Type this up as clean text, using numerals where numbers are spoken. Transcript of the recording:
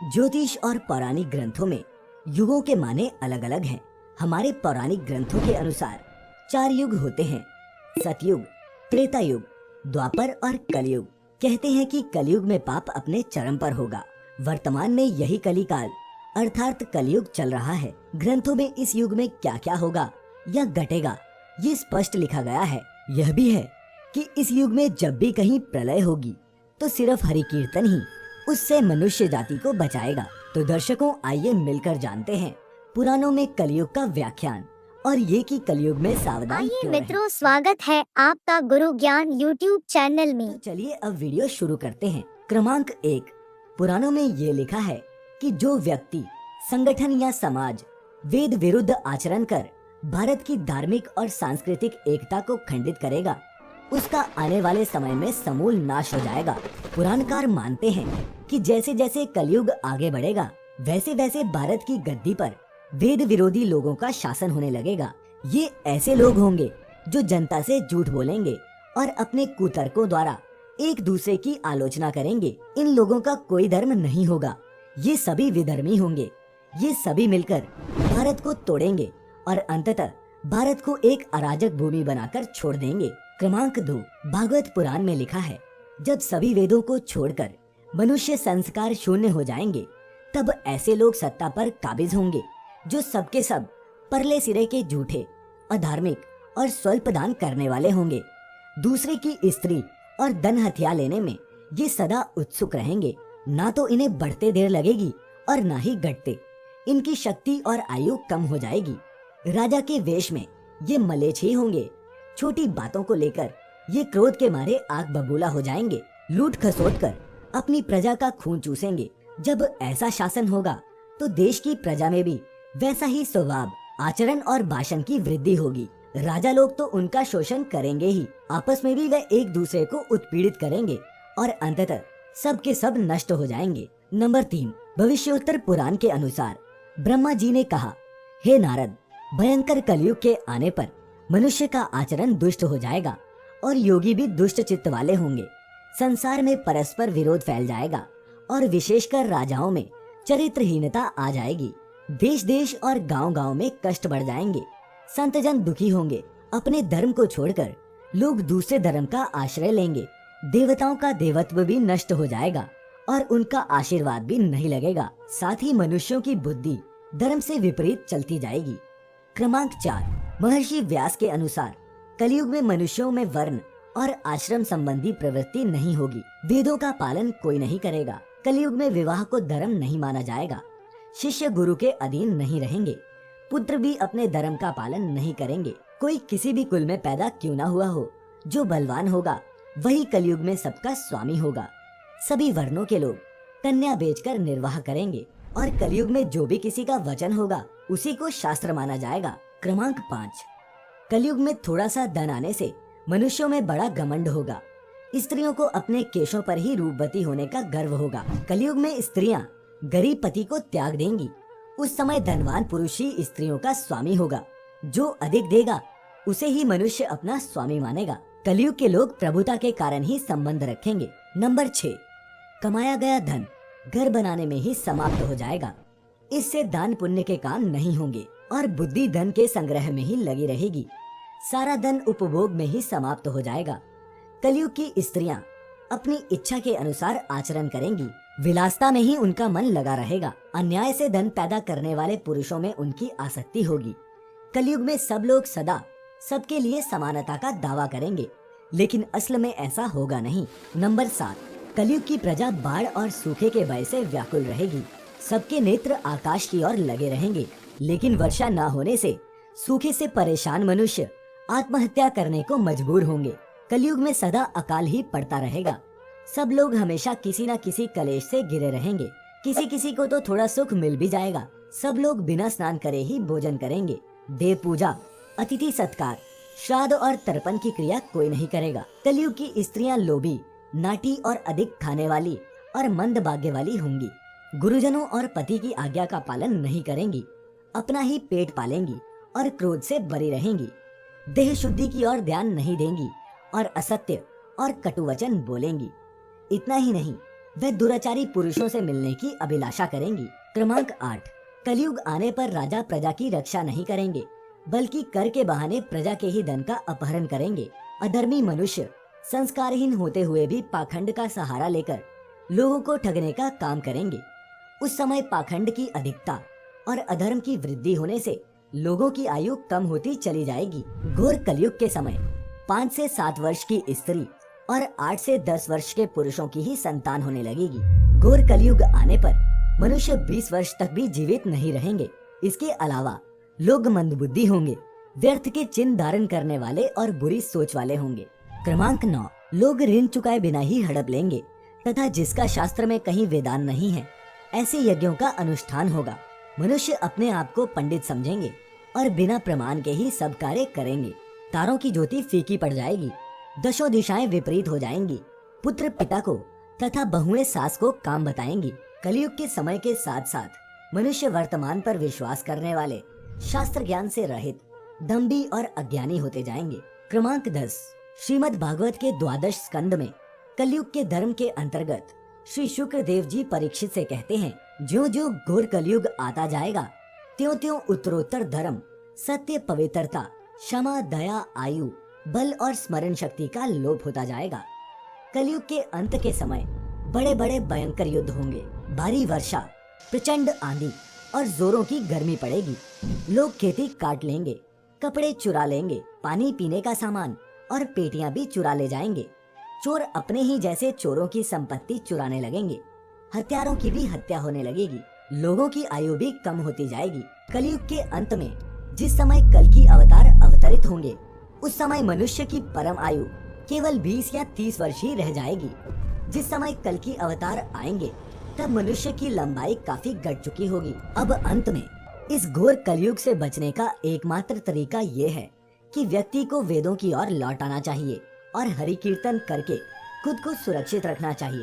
ज्योतिष और पौराणिक ग्रंथों में युगों के माने अलग अलग हैं। हमारे पौराणिक ग्रंथों के अनुसार 4 युग होते हैं, सतयुग, त्रेता युग, द्वापर और कलयुग। कहते हैं कि कलयुग में पाप अपने चरम पर होगा। वर्तमान में यही कलिकाल अर्थात कलयुग चल रहा है। ग्रंथों में इस युग में क्या क्या होगा या घटेगा ये स्पष्ट लिखा गया है। यह भी है कि इस युग में जब भी कहीं प्रलय होगी तो सिर्फ हरि कीर्तन ही उससे मनुष्य जाति को बचाएगा। तो दर्शकों, आइए मिलकर जानते हैं पुराणों में कलयुग का व्याख्यान और ये कि कलयुग में सावधान आइए क्यों मित्रों, स्वागत है आपका गुरु ज्ञान यूट्यूब चैनल रहें। में। तो चलिए अब वीडियो शुरू करते हैं। क्रमांक 1, पुराणों में ये लिखा है कि जो व्यक्ति संगठन या समाज वेद विरुद्ध आचरण कर भारत की धार्मिक और सांस्कृतिक एकता को खंडित करेगा उसका आने वाले समय में समूल नाश हो जाएगा। पुराणकार मानते हैं कि जैसे जैसे कलयुग आगे बढ़ेगा वैसे वैसे भारत की गद्दी पर वेद विरोधी लोगों का शासन होने लगेगा। ये ऐसे लोग होंगे जो जनता से झूठ बोलेंगे और अपने कुतर्कों द्वारा एक दूसरे की आलोचना करेंगे। इन लोगों का कोई धर्म नहीं होगा, ये सभी विधर्मी होंगे। ये सभी मिलकर भारत को तोड़ेंगे और अंततः भारत को एक अराजक भूमि बनाकर छोड़ देंगे। क्रमांक 2, भागवत पुराण में लिखा है, जब सभी वेदों को छोड़कर मनुष्य संस्कार शून्य हो जाएंगे तब ऐसे लोग सत्ता पर काबिज होंगे जो सबके सब परले सिरे के झूठे, अधार्मिक और स्वल्प दान करने वाले होंगे। दूसरे की स्त्री और धन हथिया लेने में ये सदा उत्सुक रहेंगे। ना तो इन्हें बढ़ते देर लगेगी और ना ही घटते। इनकी शक्ति और आयु कम हो जाएगी। राजा के वेश में ये मलेच्छ ही होंगे। छोटी बातों को लेकर ये क्रोध के मारे आग बबूला हो जाएंगे। लूट खसोट कर अपनी प्रजा का खून चूसेंगे। जब ऐसा शासन होगा तो देश की प्रजा में भी वैसा ही स्वभाव, आचरण और भाषण की वृद्धि होगी। राजा लोग तो उनका शोषण करेंगे ही, आपस में भी वे एक दूसरे को उत्पीड़ित करेंगे और अंततः सब के सब नष्ट हो जाएंगे। नंबर 3, भविष्योत्तर पुराण के अनुसार ब्रह्मा जी ने कहा, हे नारद, भयंकर कलयुग के आने पर मनुष्य का आचरण दुष्ट हो जाएगा और योगी भी दुष्ट चित्त वाले होंगे। संसार में परस्पर विरोध फैल जाएगा और विशेषकर राजाओं में चरित्रहीनता आ जाएगी। देश देश और गांव गांव में कष्ट बढ़ जाएंगे। संत जन दुखी होंगे। अपने धर्म को छोड़कर लोग दूसरे धर्म का आश्रय लेंगे। देवताओं का देवत्व भी नष्ट हो जाएगा और उनका आशीर्वाद भी नहीं लगेगा। साथ ही मनुष्यों की बुद्धि धर्म से विपरीत चलती जाएगी। क्रमांक 4, महर्षि व्यास के अनुसार कलयुग में मनुष्यों में वर्ण और आश्रम संबंधी प्रवृत्ति नहीं होगी। वेदों का पालन कोई नहीं करेगा। कलयुग में विवाह को धर्म नहीं माना जाएगा। शिष्य गुरु के अधीन नहीं रहेंगे। पुत्र भी अपने धर्म का पालन नहीं करेंगे। कोई किसी भी कुल में पैदा क्यों ना हुआ हो, जो बलवान होगा वही कलयुग में सबका स्वामी होगा। सभी वर्णों के लोग कन्या बेचकर निर्वाह करेंगे और कलयुग में जो भी किसी का वचन होगा उसी को शास्त्र माना जाएगा। क्रमांक 5, कलयुग में थोड़ा सा धन आने से मनुष्यों में बड़ा घमंड होगा। स्त्रियों को अपने केशों पर ही रूपवती होने का गर्व होगा। कलयुग में स्त्रियां गरीब पति को त्याग देंगी। उस समय धनवान पुरुष ही स्त्रियों का स्वामी होगा। जो अधिक देगा उसे ही मनुष्य अपना स्वामी मानेगा। कलयुग के लोग प्रभुता के कारण ही संबंध रखेंगे। नंबर 6, कमाया गया धन घर बनाने में ही समाप्त हो जाएगा। इससे दान पुण्य के काम नहीं होंगे और बुद्धि धन के संग्रह में ही लगी रहेगी। सारा धन उपभोग में ही समाप्त हो जाएगा। कलयुग की स्त्रियां अपनी इच्छा के अनुसार आचरण करेंगी। विलासता में ही उनका मन लगा रहेगा। अन्याय से धन पैदा करने वाले पुरुषों में उनकी आसक्ति होगी। कलयुग में सब लोग सदा सबके लिए समानता का दावा करेंगे, लेकिन असल में ऐसा होगा नहीं। नंबर 7, कलयुग की प्रजा बाढ़ और सूखे के भय से व्याकुल रहेगी। सबके नेत्र आकाश की ओर लगे रहेंगे, लेकिन वर्षा न होने से सूखे से परेशान मनुष्य आत्महत्या करने को मजबूर होंगे। कलयुग में सदा अकाल ही पड़ता रहेगा। सब लोग हमेशा किसी न किसी कलेश से घिरे रहेंगे। किसी किसी को तो थोड़ा सुख मिल भी जाएगा। सब लोग बिना स्नान करे ही भोजन करेंगे। देव पूजा, अतिथि सत्कार, श्राद्ध और तर्पण की क्रिया कोई नहीं करेगा। कलयुग की स्त्रियां लोभी, नाटी और अधिक खाने वाली और मंद भाग्य वाली होंगी। गुरुजनों और पति की आज्ञा का पालन नहीं करेंगी। अपना ही पेट पालेंगी और क्रोध से बरी रहेंगी। देह शुद्धि की ओर ध्यान नहीं देंगी और असत्य और कटु वचन बोलेंगी। इतना ही नहीं, वे दुराचारी पुरुषों से मिलने की अभिलाषा करेंगी। क्रमांक 8, कलयुग आने पर राजा प्रजा की रक्षा नहीं करेंगे, बल्कि कर के बहाने प्रजा के ही धन का अपहरण करेंगे। अधर्मी मनुष्य संस्कारहीन होते हुए भी पाखंड का सहारा लेकर लोगों को ठगने का काम करेंगे। उस समय पाखंड की अधिकता और अधर्म की वृद्धि होने से लोगों की आयु कम होती चली जाएगी। घोर कलयुग के समय 5 से 7 वर्ष की स्त्री और 8 से 10 वर्ष के पुरुषों की ही संतान होने लगेगी। घोर कलयुग आने पर मनुष्य 20 वर्ष तक भी जीवित नहीं रहेंगे। इसके अलावा लोग मंदबुद्धि होंगे, व्यर्थ के चिन्ह धारण करने वाले और बुरी सोच वाले होंगे। क्रमांक 9, लोग ऋण चुकाए बिना ही हड़प लेंगे तथा जिसका शास्त्र में कहीं वेदान नहीं है ऐसे यज्ञों का अनुष्ठान होगा। मनुष्य अपने आप को पंडित समझेंगे और बिना प्रमाण के ही सब कार्य करेंगे। तारों की ज्योति फीकी पड़ जाएगी, दशों दिशाएं विपरीत हो जाएंगी। पुत्र पिता को तथा बहुएं सास को काम बताएंगी। कलयुग के समय के साथ साथ मनुष्य वर्तमान पर विश्वास करने वाले, शास्त्र ज्ञान से रहित, दंभी और अज्ञानी होते जाएंगे। क्रमांक 10, श्रीमद् भागवत के 12 स्कंद में कलयुग के धर्म के अंतर्गत श्री शुक्र देव जी परीक्षित से कहते हैं, ज्यों ज्यों घोर कलयुग आता जाएगा त्यों त्यों उत्तरोत्तर धर्म, सत्य, पवित्रता, क्षमा, दया, आयु, बल और स्मरण शक्ति का लोप होता जाएगा। कलयुग के अंत के समय बड़े बड़े भयंकर युद्ध होंगे, भारी वर्षा, प्रचंड आंधी और जोरों की गर्मी पड़ेगी। लोग खेती काट लेंगे, कपड़े चुरा लेंगे, पानी पीने का सामान और पेटियां भी चुरा ले जाएंगे। चोर अपने ही जैसे चोरों की संपत्ति चुराने लगेंगे। हत्यारों की भी हत्या होने लगेगी। लोगों की आयु भी कम होती जाएगी। कलयुग के अंत में जिस समय कल की अवतार अवतरित होंगे उस समय मनुष्य की परम आयु केवल 20 या 30 वर्ष ही रह जाएगी। जिस समय कल की अवतार आएंगे तब मनुष्य की लंबाई काफी घट चुकी होगी। अब अंत में इस घोर कलयुग से बचने का एकमात्र तरीका ये है कि व्यक्ति को वेदों की ओर लौट आना चाहिए और हरि कीर्तन करके खुद को सुरक्षित रखना चाहिए।